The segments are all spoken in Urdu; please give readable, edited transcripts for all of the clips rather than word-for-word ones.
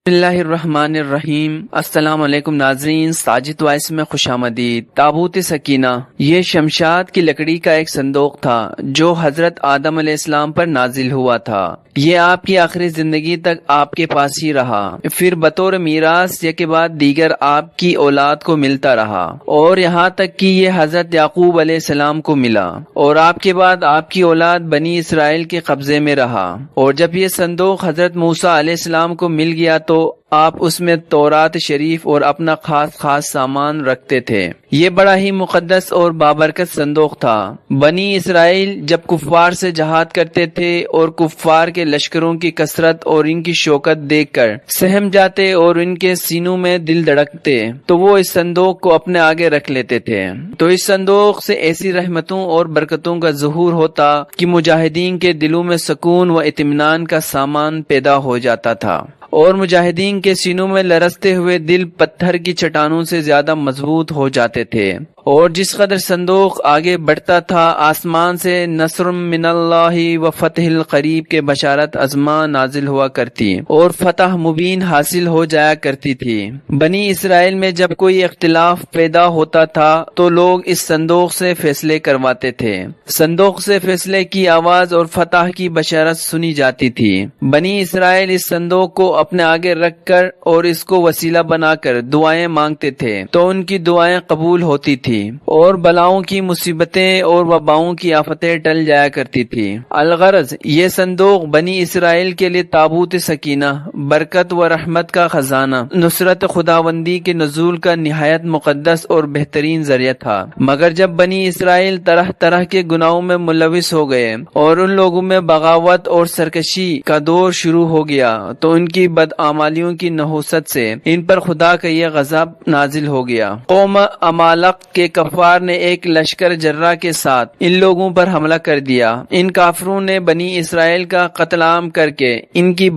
بسم اللہ الرحمن الرحیم۔ السلام علیکم ناظرین، ساجد وائس میں خوش آمدید۔ تابوت سکینہ یہ شمشاد کی لکڑی کا ایک صندوق تھا جو حضرت آدم علیہ السلام پر نازل ہوا تھا۔ یہ آپ کی آخری زندگی تک آپ کے پاس ہی رہا، پھر بطور میراث یک بعد دیگر آپ کی اولاد کو ملتا رہا، اور یہاں تک کہ یہ حضرت یعقوب علیہ السلام کو ملا، اور آپ کے بعد آپ کی اولاد بنی اسرائیل کے قبضے میں رہا۔ اور جب یہ صندوق حضرت موسیٰ علیہ السلام کو مل گیا تو آپ اس میں تورات شریف اور اپنا خاص سامان رکھتے تھے۔ یہ بڑا ہی مقدس اور بابرکت صندوق تھا۔ بنی اسرائیل جب کفار سے جہاد کرتے تھے اور کفار کے لشکروں کی کثرت اور ان کی شوکت دیکھ کر سہم جاتے اور ان کے سینوں میں دل دھڑکتے تو وہ اس صندوق کو اپنے آگے رکھ لیتے تھے، تو اس صندوق سے ایسی رحمتوں اور برکتوں کا ظہور ہوتا کہ مجاہدین کے دلوں میں سکون و اطمینان کا سامان پیدا ہو جاتا تھا، اور مجاہدین کے سینوں میں لرزتے ہوئے دل پتھر کی چٹانوں سے زیادہ مضبوط ہو جاتے تھے۔ اور جس قدر صندوق آگے بڑھتا تھا، آسمان سے نصر من اللہ و فتح القریب کے بشارت ازما نازل ہوا کرتی اور فتح مبین حاصل ہو جایا کرتی تھی۔ بنی اسرائیل میں جب کوئی اختلاف پیدا ہوتا تھا تو لوگ اس صندوق سے فیصلے کرواتے تھے۔ صندوق سے فیصلے کی آواز اور فتح کی بشارت سنی جاتی تھی۔ بنی اسرائیل اس صندوق کو اپنے آگے رکھ کر اور اس کو وسیلہ بنا کر دعائیں مانگتے تھے تو ان کی دعائیں قبول ہوتی تھی، اور بلاؤں کی مصیبتیں اور وباؤں کی آفتیں ٹل جایا کرتی تھی۔ الغرض یہ صندوق بنی اسرائیل کے لیے تابوت سکینہ، برکت و رحمت کا خزانہ، نصرت خداوندی کے نزول کا نہایت مقدس اور بہترین ذریعہ تھا۔ مگر جب بنی اسرائیل طرح طرح کے گناہوں میں ملوث ہو گئے اور ان لوگوں میں بغاوت اور سرکشی کا دور شروع ہو گیا تو ان کی بدعمالیوں کی نحوست سے ان پر خدا کا یہ غضب نازل ہو گیا۔ قوم عمالق کے کفار نے ایک لشکر جرہ کے ساتھ ان لوگوں پر حملہ کر دیا۔ ان کافروں نے بنی اسرائیل کا قتل عام کر کے ان کی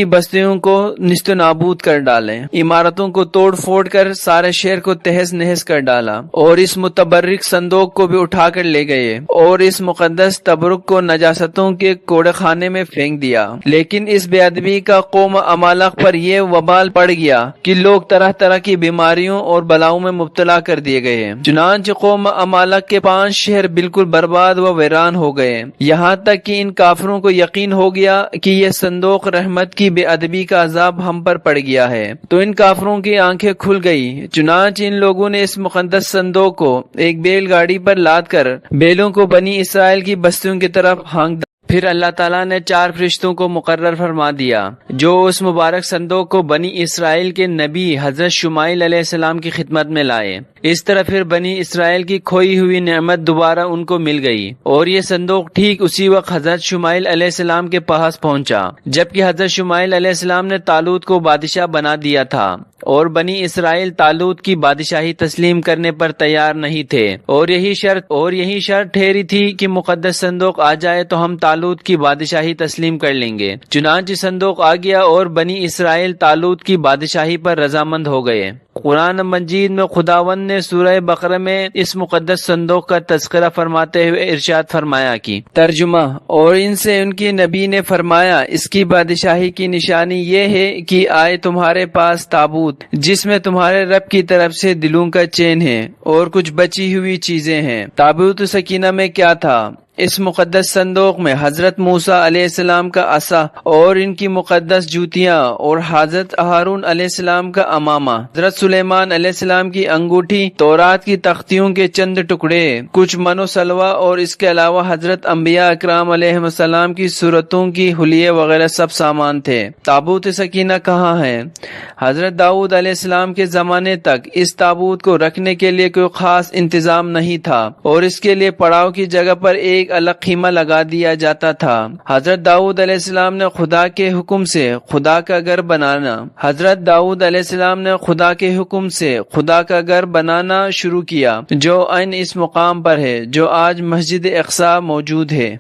بستیوں کو نیست و نابود کر ڈالے، عمارتوں کو توڑ پھوڑ کر سارے شہر کو تہس نہس کر ڈالا، اور اس متبرک صندوق کو بھی اٹھا کر لے گئے اور اس مقدس تبرک کو نجاستوں کے کوڑے خانے میں پھینک دیا۔ لیکن اس بے ادبی کا قوم عمالق پر یہ وبال پڑ گیا کہ لوگ طرح طرح کی بیماریوں اور بلاؤں میں مبتلا کر دیے گئے۔ چنانچہ قوم عمالق کے 5 شہر بالکل برباد و ویران ہو گئے، یہاں تک کہ ان کافروں کو یقین ہو گیا کہ یہ صندوق رحمت کی بے ادبی کا عذاب ہم پر پڑ گیا ہے، تو ان کافروں کی آنکھیں کھل گئی۔ چنانچہ ان لوگوں نے اس مقدس صندوق کو ایک بیل گاڑی پر لاد کر بیلوں کو بنی اسرائیل کی بستیوں کی طرف ہانک۔ پھر اللہ تعالیٰ نے 4 فرشتوں کو مقرر فرما دیا جو اس مبارک صندوق کو بنی اسرائیل کے نبی حضرت شمائیل علیہ السلام کی خدمت میں لائے۔ اس طرح پھر بنی اسرائیل کی کھوئی ہوئی نعمت دوبارہ ان کو مل گئی، اور یہ صندوق ٹھیک اسی وقت حضرت شمائیل علیہ السلام کے پاس پہنچا جبکہ حضرت شمائیل علیہ السلام نے طالوت کو بادشاہ بنا دیا تھا، اور بنی اسرائیل طالوت کی بادشاہی تسلیم کرنے پر تیار نہیں تھے، اور یہی شرط ٹھہری تھی کہ مقدس صندوق آ جائے تو ہم طالوت کی بادشاہی تسلیم کر لیں گے۔ چنانچہ صندوق آ گیا اور بنی اسرائیل طالوت کی بادشاہی پر رضامند ہو گئے۔ قرآن مجید میں خداوند نے سورہ بقرہ میں اس مقدس صندوق کا تذکرہ فرماتے ہوئے ارشاد فرمایا کہ ترجمہ، اور ان سے ان کی نبی نے فرمایا اس کی بادشاہی کی نشانی یہ ہے کہ آئے تمہارے پاس تابوت جس میں تمہارے رب کی طرف سے دلوں کا چین ہے اور کچھ بچی ہوئی چیزیں ہیں۔ تابوت سکینہ میں کیا تھا؟ اس مقدس صندوق میں حضرت موسیٰ علیہ السلام کا عصا اور ان کی مقدس جوتیاں، اور حضرت ہارون علیہ السلام کا امامہ، حضرت سلیمان علیہ السلام کی انگوٹھی، تورات کی تختیوں کے چند ٹکڑے، کچھ من و سلوہ، اور اس کے علاوہ حضرت انبیاء اکرام علیہ السلام کی صورتوں کی حلیے وغیرہ سب سامان تھے۔ تابوت سکینہ کہاں ہے؟ حضرت داؤد علیہ السلام کے زمانے تک اس تابوت کو رکھنے کے لیے کوئی خاص انتظام نہیں تھا، اور اس کے لیے پڑاؤ کی جگہ پر ایک الگ خیمہ لگا دیا جاتا تھا۔ حضرت داؤد علیہ السلام نے خدا کے حکم سے خدا کا گھر بنانا شروع کیا جو عین اس مقام پر ہے جو آج مسجد اقصی موجود ہے۔